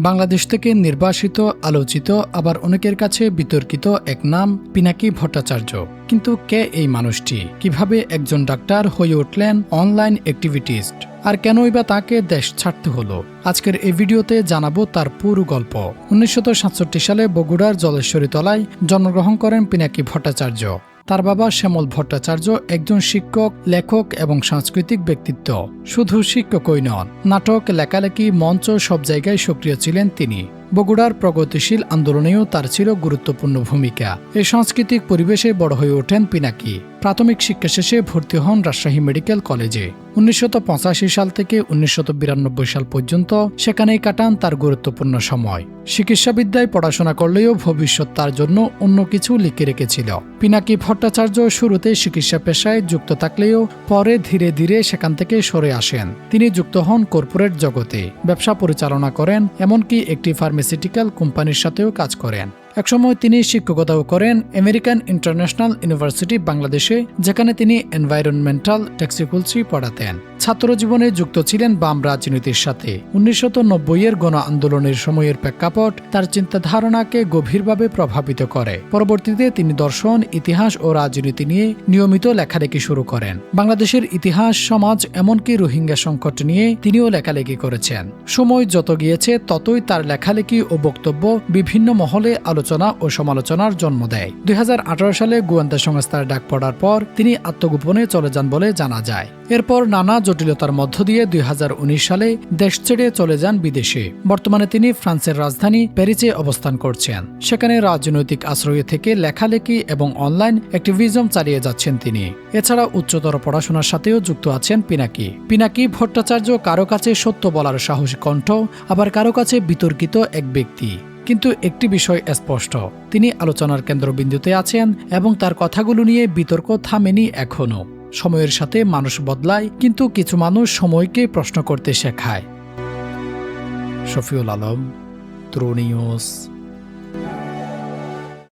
বাংলাদেশ থেকে নির্বাসিত, আলোচিত, আবার অনেকের কাছে বিতর্কিত এক নাম পিনাকি ভট্টাচার্য। কিন্তু কে এই মানুষটি? কিভাবে একজন ডাক্তার হয়ে উঠলেন অনলাইন অ্যাক্টিভিটিস্ট? আর কেনই বা তাকে দেশ ছাড়তে হলো? আজকের এই ভিডিওতে জানাবো তার পুরো গল্প। 1967 সালে বগুড়ার জলেশ্বরী তলায় জন্মগ্রহণ করেন পিনাকি ভট্টাচার্য। তার বাবা শ্যামল ভট্টাচার্য একজন শিক্ষক, লেখক এবং সাংস্কৃতিক ব্যক্তিত্ব। শুধু শিক্ষকই নন, নাটক, লেখালেখি, মঞ্চ সব জায়গায় সক্রিয় ছিলেন তিনি। বগুড়ার প্রগতিশীল আন্দোলনেও তার ছিল গুরুত্বপূর্ণ ভূমিকা। এই সাংস্কৃতিক পরিবেশে বড় হয়ে ওঠেন পিনাকি। প্রাথমিক শিক্ষা শেষে ভর্তি হন রাজশাহী মেডিকেল কলেজে। 1985 সাল থেকে 1992 সাল পর্যন্ত সেখানেই কাটান তার গুরুত্বপূর্ণ সময়। চিকিৎসাবিদ্যায় পড়াশোনা করলেও ভবিষ্যৎ তার জন্য অন্য কিছু লিখে রেখেছিল। পিনাকি ভট্টাচার্য শুরুতে চিকিৎসা পেশায় যুক্ত থাকলেও পরে ধীরে ধীরে সেখান থেকে সরে আসেন। তিনি যুক্ত হন কর্পোরেট জগতে, ব্যবসা পরিচালনা করেন, এমনকি একটি ফার্মাসিউটিক্যাল কোম্পানির সাথেও কাজ করেন। একসময় তিনি শিক্ষকতাও করেন আমেরিকান ইন্টারন্যাশনাল ইউনিভার্সিটি বাংলাদেশে, যেখানে তিনি এনভায়রনমেন্টাল টক্সিকোলজি পড়াতেন। ছাত্র জীবনে যুক্ত ছিলেন বাম রাজনীতির সাথে। 1990-এর গণ আন্দোলনের সময়ের প্রেক্ষাপট তার চিন্তাধারণাকে গভীরভাবে প্রভাবিত করে। পরবর্তীতে তিনি দর্শন, ইতিহাস ও রাজনীতি নিয়ে নিয়মিত লেখালেখি শুরু করেন। বাংলাদেশের ইতিহাস, সমাজ, এমনকি রোহিঙ্গা সংকট নিয়ে তিনিও লেখালেখি করেছেন। সময় যত গিয়েছে ততই তার লেখালেখি ও বক্তব্য বিভিন্ন মহলে আলোচনা ও সমালোচনার জন্ম দেয়। 2018 সালে গোয়েন্দা সংস্থার ডাক পড়ার পর তিনি আত্মগোপনে চলে যান বলে জানা যায়। এরপর নানা জটিলতার মধ্য দিয়ে 2019 সালে দেশ ছেড়ে চলে যান বিদেশে। বর্তমানে তিনি ফ্রান্সের রাজধানী প্যারিসে অবস্থান করছেন। সেখানে রাজনৈতিক আশ্রয়ে থেকে লেখালেখি এবং অনলাইন অ্যাক্টিভিজম চালিয়ে যাচ্ছেন তিনি। এছাড়া উচ্চতর পড়াশোনার সাথেও যুক্ত আছেন পিনাকি। পিনাকি ভট্টাচার্য কারো কাছে সত্য বলার সাহসী কণ্ঠ, আবার কারো কাছে বিতর্কিত এক ব্যক্তি। কিন্তু একটি বিষয় স্পষ্ট, তিনি আলোচনার কেন্দ্রবিন্দুতে আছেন এবং তার কথাগুলো নিয়ে বিতর্ক থামেনি এখনো। সময়ের সাথে মানুষ বদলায়, কিন্তু কিছু মানুষ সময়কে প্রশ্ন করতে শেখায়। শফিউল আলম, ত্রু নিউজ।